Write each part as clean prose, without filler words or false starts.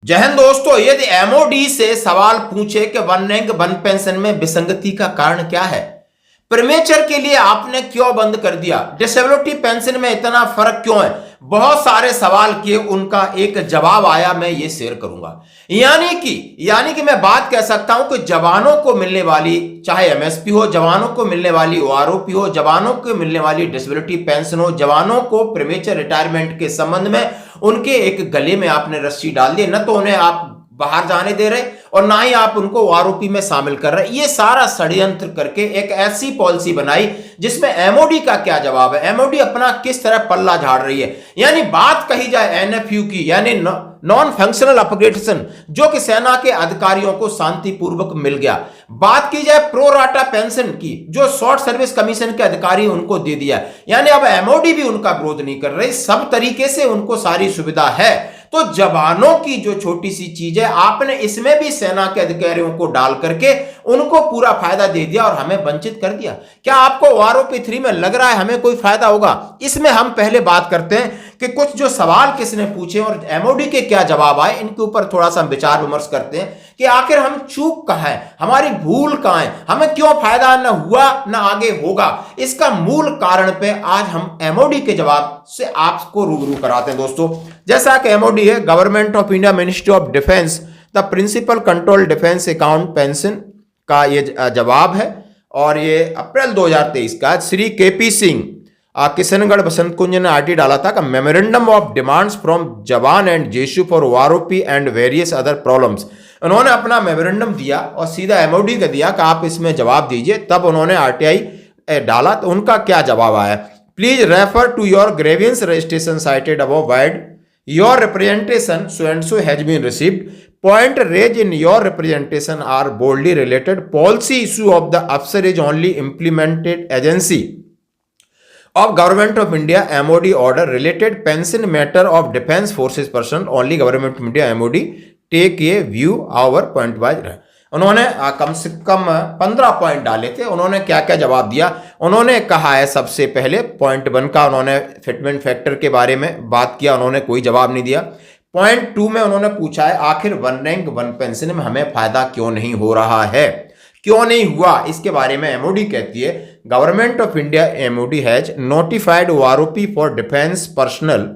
जय हिंद दोस्तों, यदि एमओडी से सवाल पूछे कि वन रैंक वन पेंशन में विसंगति का कारण क्या है, प्रीमेचर के लिए आपने क्यों बंद कर दिया, डिसेबिलिटी पेंशन में इतना फर्क क्यों है, बहुत सारे सवाल किए, उनका एक जवाब आया, मैं ये शेयर करूंगा। यानी कि मैं बात कह सकता हूं कि जवानों को मिलने वाली, चाहे एमएसपी हो, जवानों को मिलने वाली ओआरओपी हो, जवानों को मिलने वाली डिसेबिलिटी पेंशन हो, जवानों को प्रीमेचर रिटायरमेंट के संबंध में उनके एक गले में आपने रस्सी डाल दी, न तो उन्हें आप बाहर जाने दे रहे और ना ही आप उनको आरोपी में शामिल कर रहे। ये सारा षड्यंत्र करके एक ऐसी पॉलिसी बनाई जिसमें एमओडी का क्या जवाब है, एमओडी अपना किस तरह पल्ला झाड़ रही है। यानी बात कही जाए एनएफयू की, यानी नॉन फंक्शनल अपग्रेडेशन, जो कि सेना के अधिकारियों को शांतिपूर्वक मिल गया। बात की जाए प्रो राटा पेंशन की, जो शॉर्ट सर्विस कमीशन के अधिकारी उनको दे दिया, यानी अब एमओडी भी उनका विरोध नहीं कर रही, सब तरीके से उनको सारी सुविधा है। तो जवानों की जो छोटी सी चीज है, आपने इसमें भी सेना के अधिकारियों को डाल करके उनको पूरा फायदा दे दिया और हमें वंचित कर दिया। क्या आपको आरओपी 3 में लग रहा है हमें कोई फायदा होगा? इसमें हम पहले बात करते हैं कि कुछ जो सवाल किसने पूछे और एमओडी के क्या जवाब आए, इनके ऊपर थोड़ा सा विचार विमर्श करते हैं कि आखिर हम चूक कहां है, हमारी भूल कहां है, हमें क्यों फायदा न हुआ न आगे होगा। इसका मूल कारण पे आज हम एमओडी के जवाब से आपको रूबरू कराते हैं। दोस्तों, जैसा कि एमओडी है government of India ministry of defence the principal control defence account pension का ये जवाब है और ये अप्रैल 2023 का श्री केपी सिंह किशनगढ़ बसंत कुंज ने आरटी डाला था का memorandum of demands from jawan and जेशू for ROP and various other problems. उन्होंने अपना मेमोरेंडम दिया और सीधा एमओडी का दिया कि आप इसमें जवाब दीजिए, तब उन्होंने आरटीआई डाला तो उनका क्या जवाब आया। Please refer to your grievance registration cited above vide your representation so and so has been received point raised in your representation are broadly related policy issue of the officer is only implemented agency of Government of India MOD order related pension matter of defense forces person only Government of India MOD take a view our point wise। उन्होंने कम से कम 15 point डाले थे। उन्होंने क्या क्या जवाब दिया? उन्होंने कहा है सबसे पहले पॉइंट 1 का उन्होंने फिटमेंट फैक्टर के बारे में बात किया, उन्होंने कोई जवाब नहीं दिया। पॉइंट 2 में उन्होंने पूछा है आखिर वन रैंक वन पेंशन में हमें फायदा क्यों नहीं हो रहा है, क्यों नहीं हुआ, इसके बारे में एमओडी कहती है government of India MOD has notified OROP for defence personnel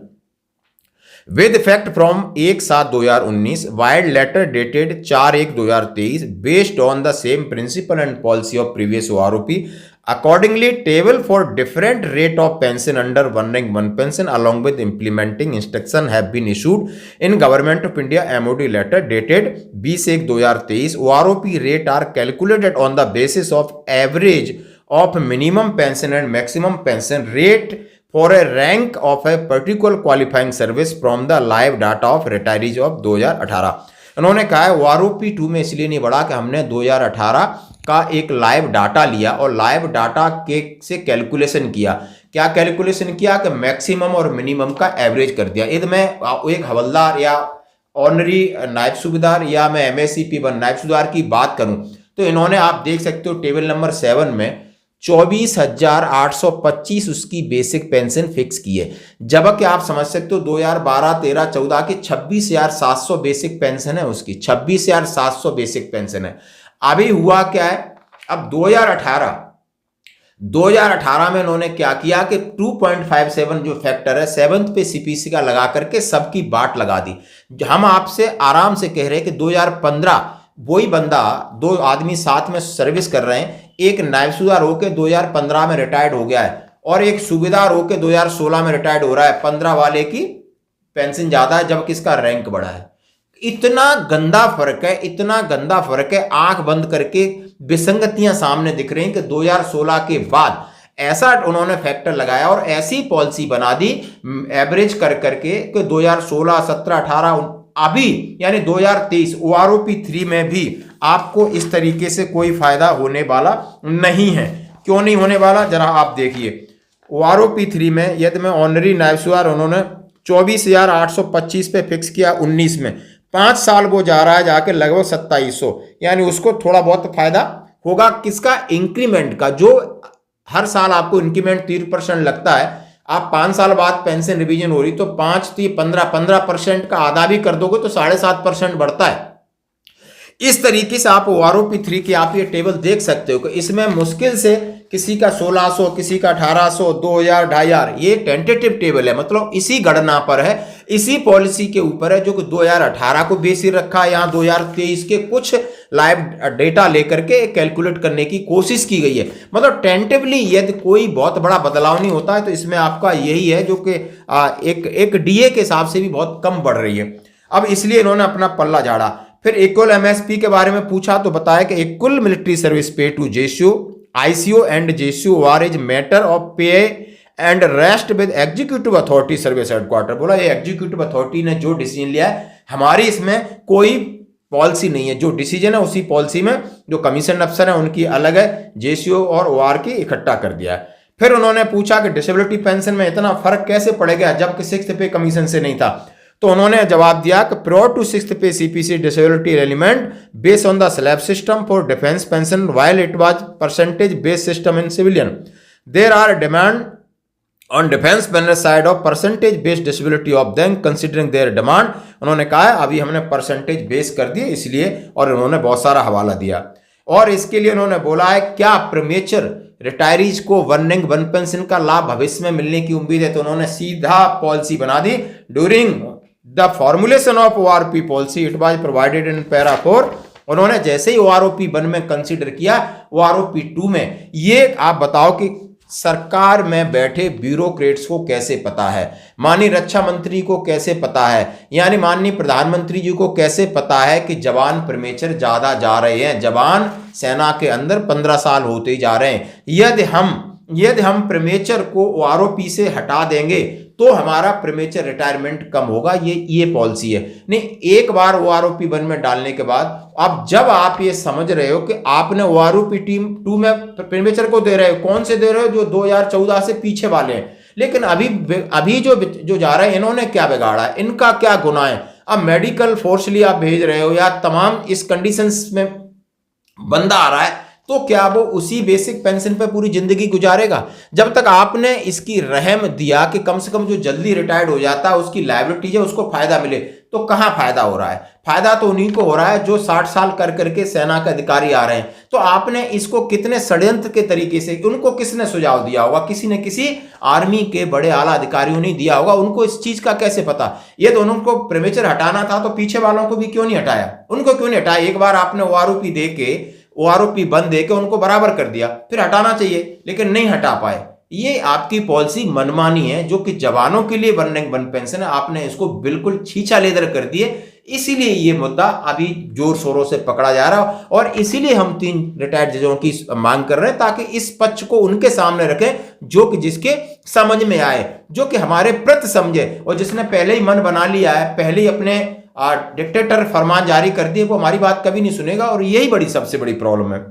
with effect from 1/7/2019 vide letter dated 4/1/2023 based on the same principle and policy of previous OROP. Accordingly, table for different rate of pension under one rank one pension along with implementing instruction have been issued in Government of India MOD letter dated 20/1/2023. OROP rate are calculated on the basis of average of minimum pension and maximum pension rate for a rank of a particular qualifying service from the live data of retirees of 2018। उन्होंने कहा है OROP 2 में इसलिए नहीं बढ़ा कि हमने 2018 का एक लाइव डाटा लिया और लाइव डाटा के से कैलकुलेशन किया। क्या कैलकुलेशन किया कि मैक्सिमम और मिनिमम का एवरेज कर दिया। यदि मैं एक हवलदार या ऑनरी नायब सूबेदार या मैं MSCP 1 नायब सूबेदार की बात करूं तो इन्होंने, आप देख सकते हो टेबल नंबर 7 में 24,825 उसकी बेसिक पेंशन फिक्स की है, जबकि आप समझ सकते हो 2012, 13, 14 की 26,700 बेसिक पेंशन है, उसकी 26,700 बेसिक पेंशन है। अभी हुआ क्या है, अब 2018 में उन्होंने क्या किया कि 2.57 जो फैक्टर है 7th पे सीपीसी का लगा करके सबकी बाट लगा दी। हम आपसे आराम से कह रहे हैं कि 2015 वही बंदा, 2 आदमी साथ में सर्विस कर रहे हैं, एक नायब सूबेदार होकर 2015 में रिटायर्ड हो गया है और एक सूबेदार होकर 2016 में रिटायर्ड हो रहा है। 15 वाले की पेंशन ज्यादा है जबकि इसका रैंक बढ़ा है। इतना गंदा फर्क है, इतना गंदा फर्क है, आंख बंद करके विसंगतियां सामने दिख रही हैं कि 2016 के बाद ऐसा उन्होंने फैक्टर लगाया और ऐसी पॉलिसी बना दी एवरेज कर करके कि 2016, 17, 18 अभी यानी 2023 ओआरओपी 3 में भी आपको इस तरीके से कोई फायदा होने वाला नहीं है। क्यों नहीं होने वाला, जरा आप देखिए। ओआरओपी 3 में यदि मैं ऑनरी नायब सूबेदार उन्होंने 24,825 पे फिक्स किया 19 में, 5 साल वो जा रहा है जाके लगभग 2700, यानी उसको थोड़ा बहुत फायदा होगा किसका, इंक्रीमेंट का। जो हर साल आपको इंक्रीमेंट 3% लगता है, आप 5 साल बाद पेंशन रिवीजन हो रही तो 5 तो ये 15% का आधा भी कर दोगे तो 7.5% बढ़ता है। इस तरीके से आप OROP3 की आप ये टेबल देख सकते हो कि इसमें मुश्किल से किसी का 1600, किसी का 1800, 2000, 2500, ये टेंटेटिव टेबल है, मतलब इसी गणना पर है, इसी पॉलिसी के ऊपर है जो कि 2018 को बेस रखा है। यहाँ 2023 के कुछ लाइव डेटा लेकर के कैलकुलेट करने की कोशिश की गई है। मतलब टेंटिवली यदि कोई बहुत बड़ा बदलाव नहीं होता है तो इसमें आपका यही है जो कि एक DA के हिसाब से भी बहुत कम बढ़ रही है। अब इसलिए इन्होंने अपना पल्ला झाड़ा। फिर इक्वल MSP के बारे में पूछा तो बताया कि equal military service pay to JCO, ICO and JCO war is matter of pay and rest with executive authority service headquarter. बोला ये एग्जीक्यूटिव अथॉरिटी ने जो डिसीजन लिया है, हमारी इसमें कोई पॉलिसी नहीं है, जो डिसीजन है उसी पॉलिसी में जो कमीशन अफसर है उनकी अलग है, JCO और OR की इकट्ठा कर दिया है। फिर उन्होंने पूछा कि डिसेबिलिटी पेंशन में इतना फर्क कैसे पड़ेगा जबकि 6th पे कमीशन से नहीं था। तो उन्होंने जवाब दिया कि prior to 6th pay CPC disability element based on the slab system for defence pension while it was percentage based system in civilian there are demand on defence panel side of percentage based disability of them considering their demand. उन्होंने कहा है अभी हमने percentage base कर दिए इसलिए, और उन्होंने बहुत सारा हवाला दिया। और इसके लिए उन्होंने बोला है क्या प्रीमेचर रिटायरीज को वन रैंक वन पेंशन का लाभ भविष्य में मिलने की उम्मीद है। तो उन्होंने सीधा पॉलिसी बना दी। During the formulation of ORP policy it was provided in para 4। उन्होंने जैसे ही OROP 1 में कंसीडर किया, OROP 2 में ये आप बताओ कि सरकार में बैठे ब्यूरोक्रेट्स को कैसे पता है, माननीय रक्षा मंत्री को कैसे पता है, यानी माननीय प्रधानमंत्री जी को कैसे पता है कि जवान प्रीमेचर ज्यादा जा रहे हैं, जवान सेना के अंदर 15 साल होते ही जा रहे हैं। यदि हम प्रीमेचर को OROP से हटा देंगे तो हमारा प्रीमेचर रिटायरमेंट कम होगा। ये पॉलिसी है। नहीं, एक बार OROP 1 में डालने के बाद अब जब आप ये समझ रहे हो कि आपने OROP 2 में प्रीमेचर को दे रहे हो, कौन से दे रहे हो, जो 2014 से पीछे वाले हैं। लेकिन अभी जो जा रहे हैं, इन्होंने क्या बिगाड़ा है, इनका क्या गुनाह है। अब मेडिकल फोर्सली आप भेज रहे हो या तमाम इस कंडीशंस में बंदा आ रहा है तो क्या वो उसी बेसिक पेंशन पे पूरी जिंदगी गुजारेगा। जब तक आपने इसकी रहम दिया कि कम से कम जो जल्दी रिटायर्ड हो जाता है उसकी लायबिलिटी है उसको फायदा मिले, तो कहां फायदा हो रहा है। फायदा तो उन्हीं को हो रहा है जो 60 साल कर करके सेना के अधिकारी आ रहे हैं। तो आपने इसको कितने षड्यंत्र के तरीके से, उनको किसने सुझाव दिया होगा, किसी ने किसी आर्मी के बड़े आला अधिकारियों ने दिया होगा। उनको इस चीज का कैसे पता। ये दोनों को प्रीमेचर हटाना था तो पीछे वालों को भी क्यों नहीं हटाया, उनको क्यों नहीं हटाया। एक बार आपने OROP दे के OROP 1 दे के उनको बराबर कर दिया, फिर हटाना चाहिए लेकिन नहीं हटा पाए। ये आपकी पॉलिसी मनमानी है जो कि जवानों के लिए वन रैंक वन पेंशन है, आपने इसको बिल्कुल छीछा लेदर कर दिए। इसीलिए ये मुद्दा अभी जोर शोरों से पकड़ा जा रहा है और इसीलिए हम 3 रिटायर्ड जजों की मांग कर रहे हैं ताकि इस पक्ष को उनके सामने रखें जो कि जिसके समझ में आए, जो कि हमारे प्रति समझे। और जिसने पहले ही मन बना लिया है, पहले ही अपने डिक्टेटर फरमान जारी कर दिए, वो हमारी बात कभी नहीं सुनेगा। और यही सबसे बड़ी प्रॉब्लम है।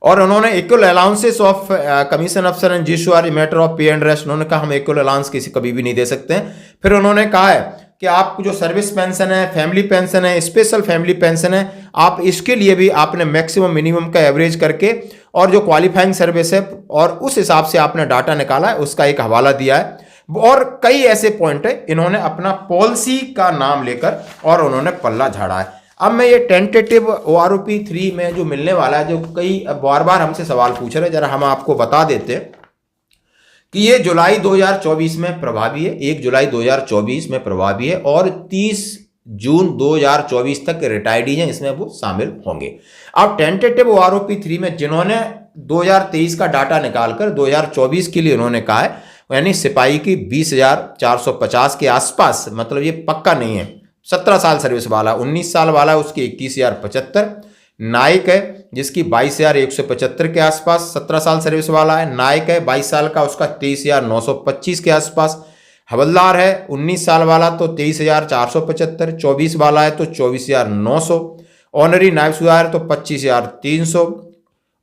और उन्होंने इक्वल अलाउंसेस ऑफ कमीशन अफसर and JCO are matter of pay and rest. उन्होंने कहा हम इक्वल अलाउंस किसी कभी भी नहीं दे सकते हैं। फिर उन्होंने कहा है कि आपको जो सर्विस पेंशन है, फैमिली पेंशन है, स्पेशल फैमिली पेंशन है, आप इसके लिए भी आपने मैक्सिमम मिनिमम का एवरेज करके और जो क्वालिफाइंग सर्विस है और उस हिसाब से आपने डाटा निकाला है, उसका एक हवाला दिया है। और कई ऐसे पॉइंट है इन्होंने अपना पॉलिसी का नाम लेकर और उन्होंने पल्ला झाड़ा है। अब मैं ये टेंटेटिव OROP 3 में जो मिलने वाला है, जो कई बार बार हमसे सवाल पूछ रहे हैं, जरा हम आपको बता देते हैं कि ये जुलाई 2024 में प्रभावी है, 1 जुलाई 2024 में प्रभावी है और 30 जून 2024 तक रिटायर्डी हैं इसमें वो शामिल होंगे। अब टेंटेटिव OROP 3 में जिन्होंने 2023 का डाटा निकालकर 2024 के लिए उन्होंने कहा है, यानी सिपाही की 20,450 के आसपास, मतलब ये पक्का नहीं है। 17 साल सर्विस वाला, 19 साल वाला उसकी 21,075। नायक है जिसकी 22,175 के आसपास, 17 साल सर्विस वाला है। नायक है 22 साल का, उसका 23,925 के आसपास। हवलदार है 19 साल वाला तो 23,475। 24 वाला है तो 24,900। ऑनरी नायब सूबेदार है तो 25,300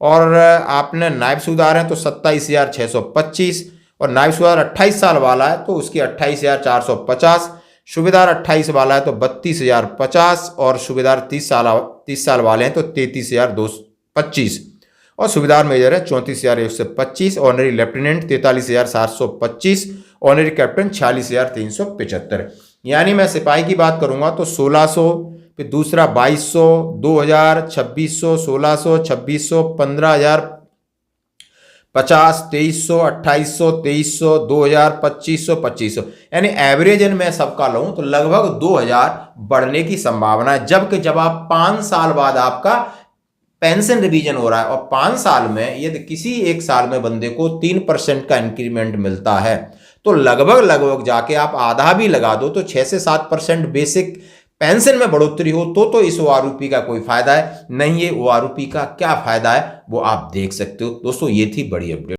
और आपने नायब सूबेदार है तो 27,625 और नायब सूबेदार 28 साल वाला है तो उसकी 28,450। सूबेदार 28 वाला है तो 32,050 और सूबेदार 30 साल वाले हैं तो 33,225। और सुबेदार मेजर है 34,125, ऑनरी लेफ्टिनेंट 43,725, ऑनरी कैप्टन 46,375। यानी मैं सिपाही की बात करूंगा तो 1600, फिर दूसरा 2200, 2000, 2600, 1600, 2600, 15,000, 50, 2300, 2800, 2300, 2000, 2500, 2500, यानी एवरेज मैं सबका लूं तो लगभग 2000 बढ़ने की संभावना है। जबकि जब आप 5 साल बाद आपका पेंशन रिवीजन हो रहा है और 5 साल में यदि किसी एक साल में बंदे को 3% का इंक्रीमेंट मिलता है तो लगभग जाके आप आधा भी लगा दो तो 6 से 7% बेसिक पेंशन में बढ़ोतरी हो तो इस ओआरओपी का कोई फायदा है नहीं। ये ओआरओपी का क्या फायदा है वो आप देख सकते हो। दोस्तों ये थी बड़ी अपडेट।